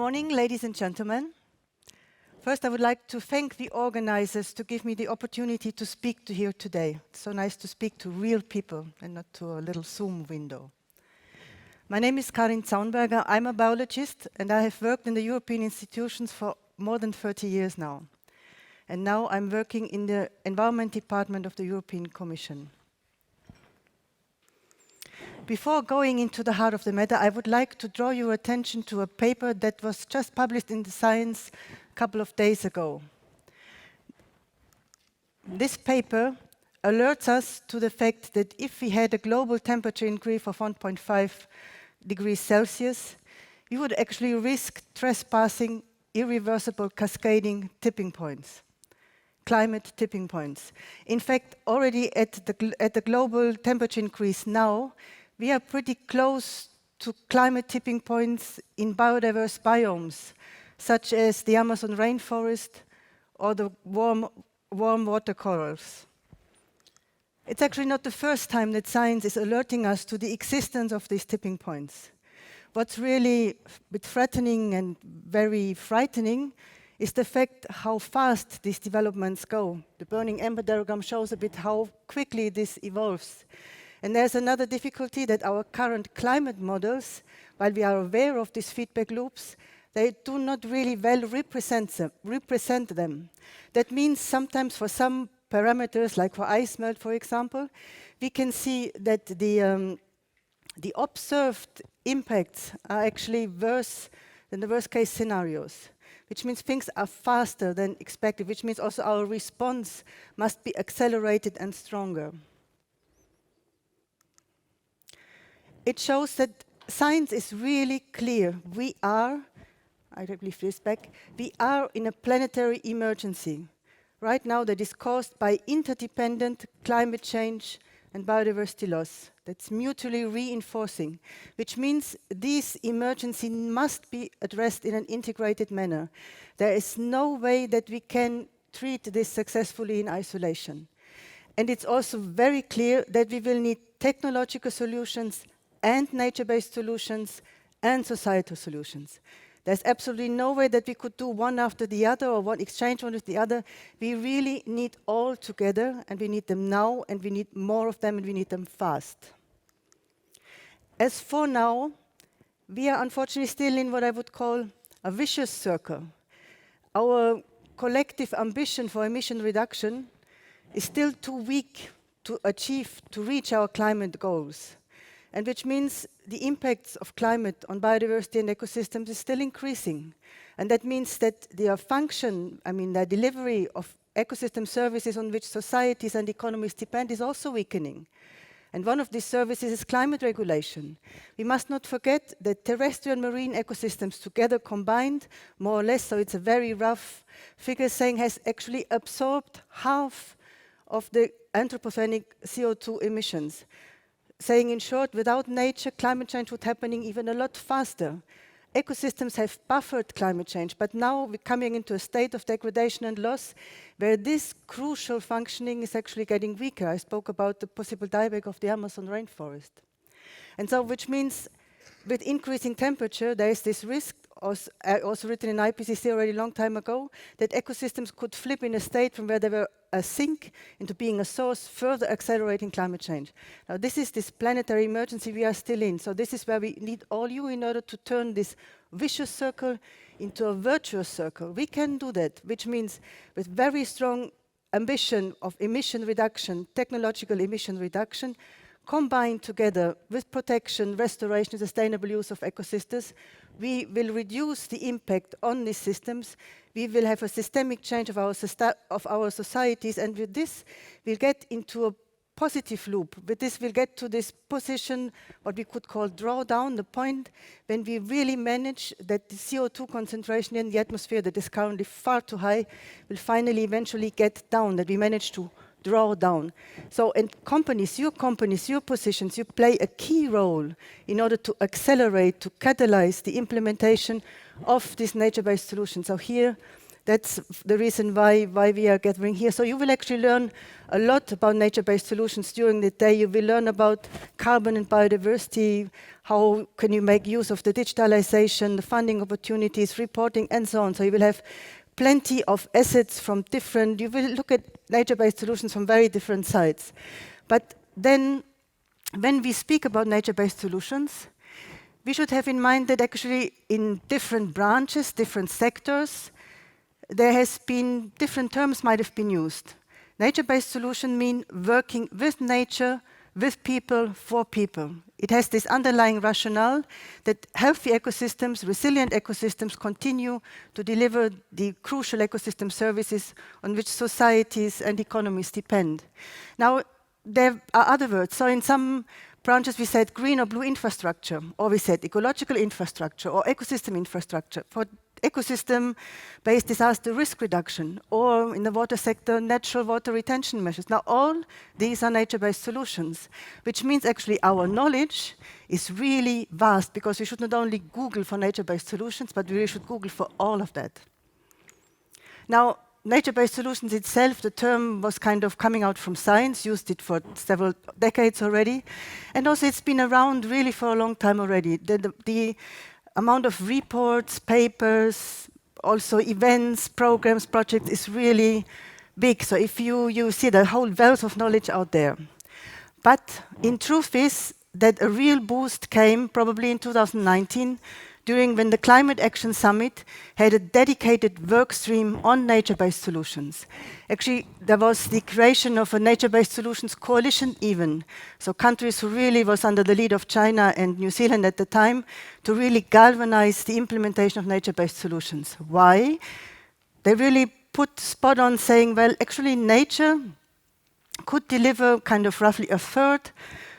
morning, ladies and gentlemen. First, I would like to thank the organizers to give me the opportunity to speak to here today. It's so nice to speak to real people and not to a little Zoom window. My name is Karin Zaunberger. I'm a biologist, and I have worked in the European institutions for more than 30 years now. And now I'm working in the Environment Department of the European Commission. Before going into the heart of the matter, I would like to draw your attention to a paper that was just published in the Science a couple of days ago. This paper alerts us to the fact that if we had a global temperature increase of 1.5 degrees Celsius, we would actually risk trespassing irreversible cascading tipping points, climate tipping points. In fact, already at the global temperature increase now, we are pretty close to climate tipping points in biodiverse biomes, such as the Amazon rainforest or the warm water corals. It's actually not the first time that science is alerting us to the existence of these tipping points. What's really a bit threatening and very frightening is the fact how fast these developments go. The burning ember diagram shows a bit how quickly this evolves. And there's another difficulty that our current climate models, while we are aware of these feedback loops, they do not really well represent them. That means sometimes for some parameters, like for ice melt, for example, we can see that the observed impacts are actually worse than the worst case scenarios, which means things are faster than expected, which means also our response must be accelerated and stronger. It shows that science is really clear. We are in a planetary emergency right now that is caused by interdependent climate change and biodiversity loss. That's mutually reinforcing, which means this emergency must be addressed in an integrated manner. There is no way that we can treat this successfully in isolation. And it's also very clear that we will need technological solutions and nature-based solutions and societal solutions. There's absolutely no way that we could do one after the other or one exchange one with the other. We really need all together, and we need them now, and we need more of them, and we need them fast. As for now, we are unfortunately still in what I would call a vicious circle. Our collective ambition for emission reduction is still too weak to reach our climate goals. And which means the impacts of climate on biodiversity and ecosystems is still increasing. And that means that their function, the delivery of ecosystem services on which societies and economies depend is also weakening. And one of these services is climate regulation. We must not forget that terrestrial and marine ecosystems together combined, more or less, so it's a very rough figure saying, has actually absorbed half of the anthropogenic CO2 emissions. Saying in short, without nature, climate change would happening even a lot faster. Ecosystems have buffered climate change, but now we're coming into a state of degradation and loss where this crucial functioning is actually getting weaker. I spoke about the possible dieback of the Amazon rainforest. And so, which means with increasing temperature, there is this risk, also written in IPCC already a long time ago, that ecosystems could flip in a state from where they were a sink into being a source, further accelerating climate change. Now, this is this planetary emergency we are still in. So this is where we need all you in order to turn this vicious circle into a virtuous circle. We can do that, which means with very strong ambition of emission reduction, technological emission reduction, combined together with protection, restoration, sustainable use of ecosystems, we will reduce the impact on these systems. We will have a systemic change of our societies, and with this, we'll get into a positive loop. With this, we'll get to this position, what we could call drawdown, the point when we really manage that the CO2 concentration in the atmosphere that is currently far too high will finally eventually get down, that we manage to draw down. So, and companies, your positions, you play a key role in order to accelerate, to catalyze the implementation of this nature-based solution. So here, That's the reason why we are gathering here. So you will actually learn a lot about nature-based solutions during the day. You will learn about carbon and biodiversity, how can you make use of the digitalization, the funding opportunities, reporting, and so on. So you will have plenty of assets from different, you will look at nature-based solutions from very different sides. But then, when we speak about nature-based solutions, we should have in mind that actually in different branches, different sectors, there has been, different terms might have been used. Nature-based solution mean working with nature, with people, for people. It has this underlying rationale that healthy ecosystems, resilient ecosystems continue to deliver the crucial ecosystem services on which societies and economies depend. Now, there are other words. So in some branches we said green or blue infrastructure, or we said ecological infrastructure or ecosystem infrastructure. For ecosystem-based disaster risk reduction, or in the water sector, natural water retention measures. Now, all these are nature-based solutions, which means actually our knowledge is really vast, because we should not only Google for nature-based solutions, but we really should Google for all of that. Now, nature-based solutions itself, the term was kind of coming out from science, used it for several decades already, and also it's been around really for a long time already. The amount of reports, papers, also events, programs, projects is really big. So if you see the whole wealth of knowledge out there. But in truth is that a real boost came probably in 2019, during when the Climate Action Summit had a dedicated work stream on nature-based solutions. Actually, there was the creation of a nature-based solutions coalition even. So countries who really was under the lead of China and New Zealand at the time to really galvanize the implementation of nature-based solutions. Why? They really put spot on saying, well, actually nature could deliver kind of roughly a third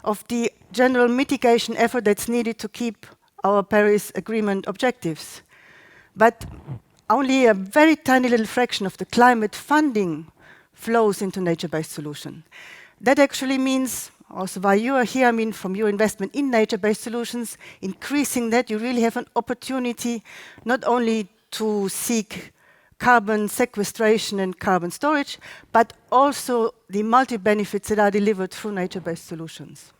of the general mitigation effort that's needed to keep our Paris Agreement objectives. But only a very tiny little fraction of the climate funding flows into nature-based solutions. That actually means, also why you are here, I mean from your investment in nature-based solutions, increasing that, you really have an opportunity not only to seek carbon sequestration and carbon storage, but also the multi-benefits that are delivered through nature-based solutions.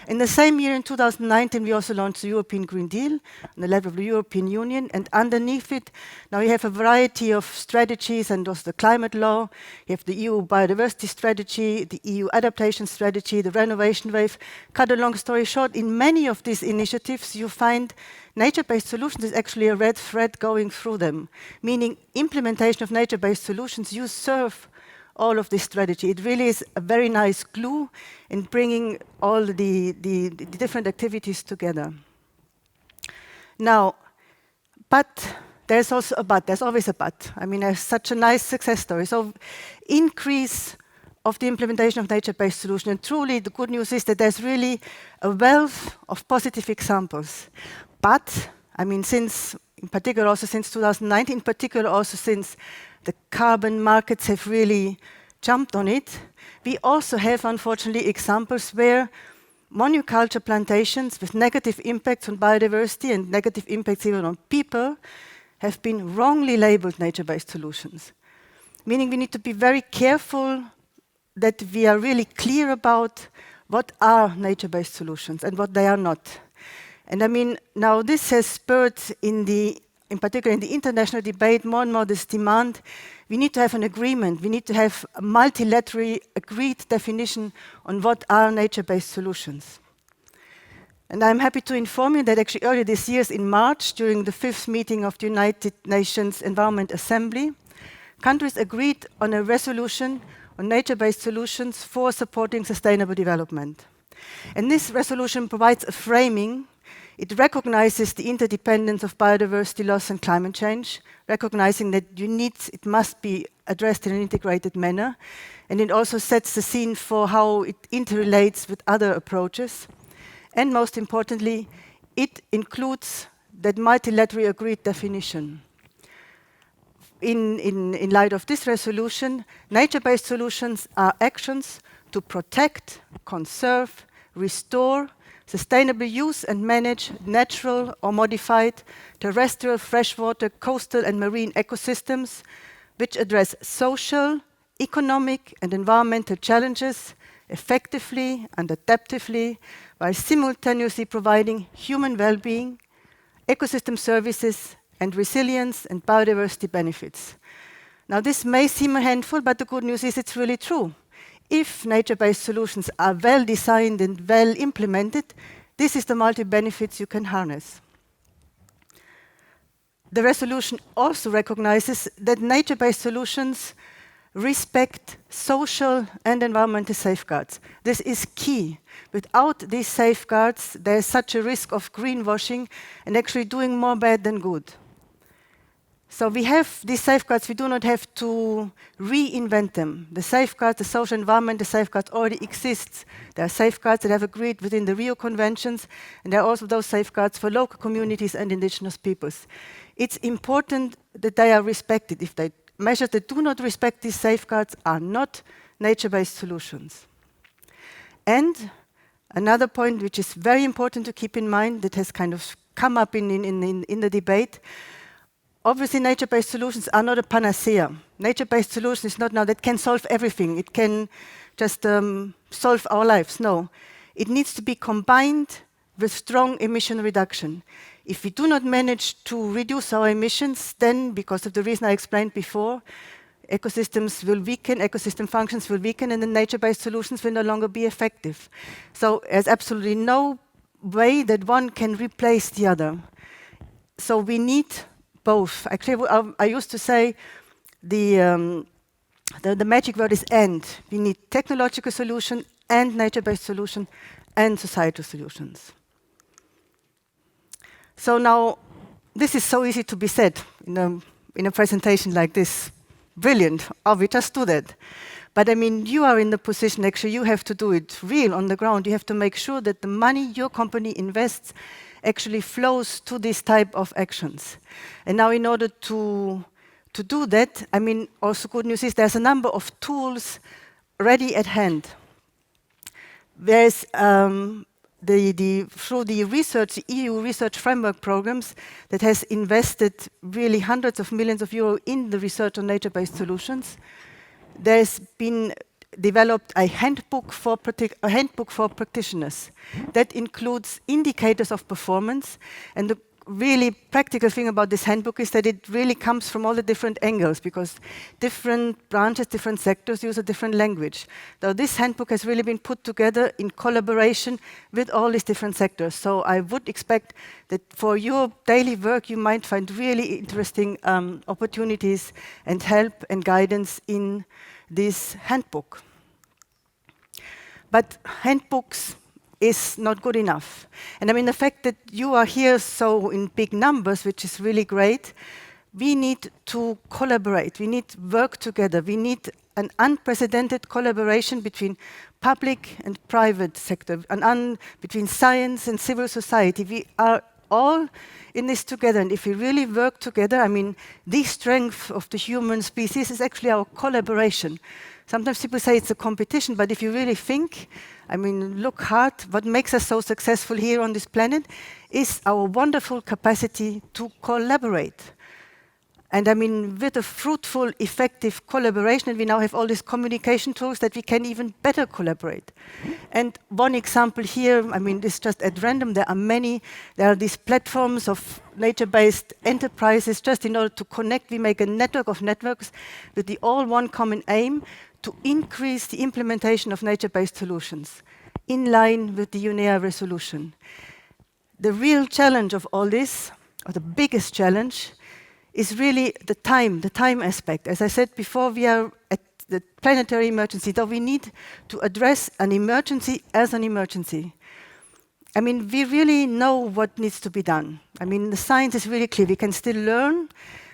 In the same year, in 2019, we also launched the European Green Deal on the level of the European Union, and underneath it, now you have a variety of strategies, and also the climate law, you have the EU biodiversity strategy, the EU adaptation strategy, the renovation wave. Cut a long story short, in many of these initiatives, you find nature-based solutions is actually a red thread going through them, meaning implementation of nature-based solutions, you serve all of this strategy. It really is a very nice glue in bringing all the different activities together. Now, but there's also a but. There's always a but. I mean, there's such a nice success story. So increase of the implementation of nature-based solutions. And truly, the good news is that there's really a wealth of positive examples. But, I mean, since, in particular also since 2019, in particular also since the carbon markets have really jumped on it, we also have, unfortunately, examples where monoculture plantations with negative impacts on biodiversity and negative impacts even on people have been wrongly labeled nature-based solutions. Meaning we need to be very careful that we are really clear about what are nature-based solutions and what they are not. And I mean, now this has spurred in particular in the international debate, more and more this demand, we need to have an agreement, we need to have a multilaterally agreed definition on what are nature-based solutions. And I'm happy to inform you that actually earlier this year, in March, during the 5th meeting of the United Nations Environment Assembly, countries agreed on a resolution on nature-based solutions for supporting sustainable development. And this resolution provides a framing. It recognizes the interdependence of biodiversity loss and climate change, recognizing that it must be addressed in an integrated manner. And it also sets the scene for how it interrelates with other approaches. And most importantly, it includes that multilaterally agreed definition. In light of this resolution, nature-based solutions are actions to protect, conserve, restore, sustainable use and manage natural or modified terrestrial, freshwater, coastal and marine ecosystems, which address social, economic and environmental challenges effectively and adaptively, while simultaneously providing human well-being, ecosystem services, and resilience and biodiversity benefits. Now, this may seem a handful, but the good news is it's really true. If nature-based solutions are well designed and well implemented, this is the multi-benefits you can harness. The resolution also recognizes that nature-based solutions respect social and environmental safeguards. This is key. Without these safeguards, there is such a risk of greenwashing and actually doing more bad than good. So we have these safeguards, we do not have to reinvent them. The safeguards, the social environmental safeguards already exist. There are safeguards that have agreed within the Rio Conventions, and there are also those safeguards for local communities and indigenous peoples. It's important that they are respected. If they measures that do not respect these safeguards are not nature-based solutions. And another point which is very important to keep in mind that has kind of come up in the debate, obviously nature-based solutions are not a panacea. Nature-based solution is not now that can solve everything. It can just solve our lives. No, it needs to be combined with strong emission reduction. If we do not manage to reduce our emissions, then, because of the reason I explained before, ecosystems will weaken, ecosystem functions will weaken, and the nature-based solutions will no longer be effective. So there's absolutely no way that one can replace the other. So we need both. Actually, I used to say the magic word is and. We need technological solution and nature-based solution and societal solutions. So now, this is so easy to be said in a presentation like this. Brilliant. Oh, we just do that. But I mean, you are in the position, actually, you have to do it real on the ground. You have to make sure that the money your company invests actually flows to this type of actions. And now, in order to do that, I mean, also good news is there's a number of tools ready at hand. There's through the research, the EU research framework programs that has invested really hundreds of millions of euros in the research on nature-based solutions. There's been developed a handbook for practitioners that includes indicators of performance. And the really practical thing about this handbook is that it really comes from all the different angles, because different branches, different sectors use a different language. So this handbook has really been put together in collaboration with all these different sectors. So I would expect that for your daily work, you might find really interesting opportunities and help and guidance in this handbook. But handbooks is not good enough. And I mean, the fact that you are here so in big numbers, which is really great, we need to collaborate. We need to work together. We need an unprecedented collaboration between public and private sector, and between science and civil society. We are all in this together. And if we really work together, I mean, the strength of the human species is actually our collaboration. Sometimes people say it's a competition, but if you really think, I mean, look hard, what makes us so successful here on this planet is our wonderful capacity to collaborate. And I mean, with a fruitful, effective collaboration, and we now have all these communication tools that we can even better collaborate. And one example here, I mean, this is just at random, there are many. There are these platforms of nature-based enterprises. Just in order to connect, we make a network of networks with the all one common aim to increase the implementation of nature-based solutions in line with the UNEA resolution. The real challenge of all this, or the biggest challenge, is really the time aspect. As I said before, we are at the planetary emergency, so we need to address an emergency as an emergency. I mean, we really know what needs to be done. I mean, the science is really clear. We can still learn,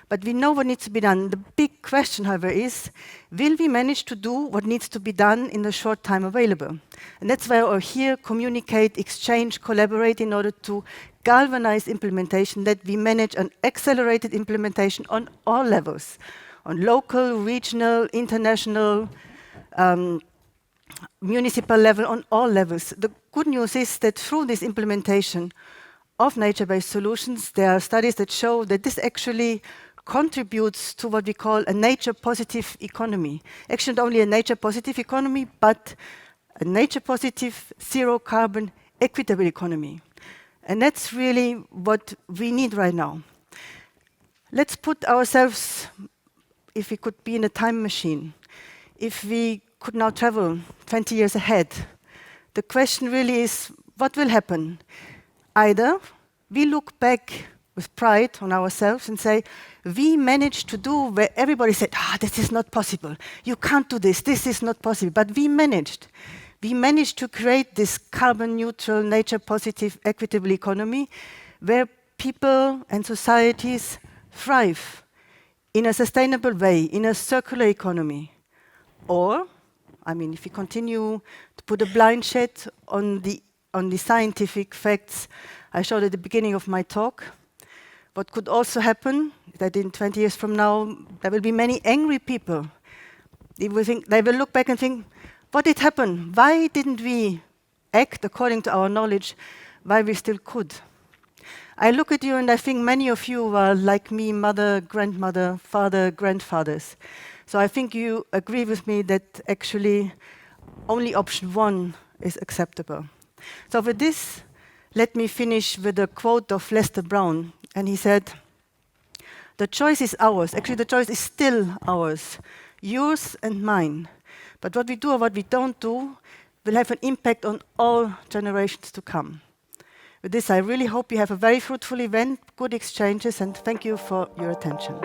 but we know what needs to be done. The big question, however, is, will we manage to do what needs to be done in the short time available? And that's why we're here, communicate, exchange, collaborate in order to galvanize implementation, that we manage an accelerated implementation on all levels, on local, regional, international, municipal level, on all levels. The good news is that through this implementation of nature-based solutions, there are studies that show that this actually contributes to what we call a nature-positive economy. Actually, not only a nature-positive economy, but a nature-positive, zero-carbon, equitable economy. And that's really what we need right now. Let's put ourselves, if we could be in a time machine, if we could now travel 20 years ahead, the question really is, what will happen? Either we look back with pride on ourselves and say, we managed to do where everybody said, this is not possible. You can't do this. This is not possible. But we managed. We managed to create this carbon neutral, nature positive, equitable economy where people and societies thrive in a sustainable way, in a circular economy. Or, if we continue to put a blind shade on the scientific facts I showed at the beginning of my talk, what could also happen that in 20 years from now, there will be many angry people. They will look back and think, what did happen? Why didn't we act according to our knowledge? Why we still could? I look at you and I think many of you are like me, mother, grandmother, father, grandfathers. So I think you agree with me that actually only option one is acceptable. So with this, let me finish with a quote of Lester Brown. And he said, the choice is ours. Actually, the choice is still ours, yours and mine. But what we do or what we don't do will have an impact on all generations to come. With this, I really hope you have a very fruitful event, good exchanges, and thank you for your attention.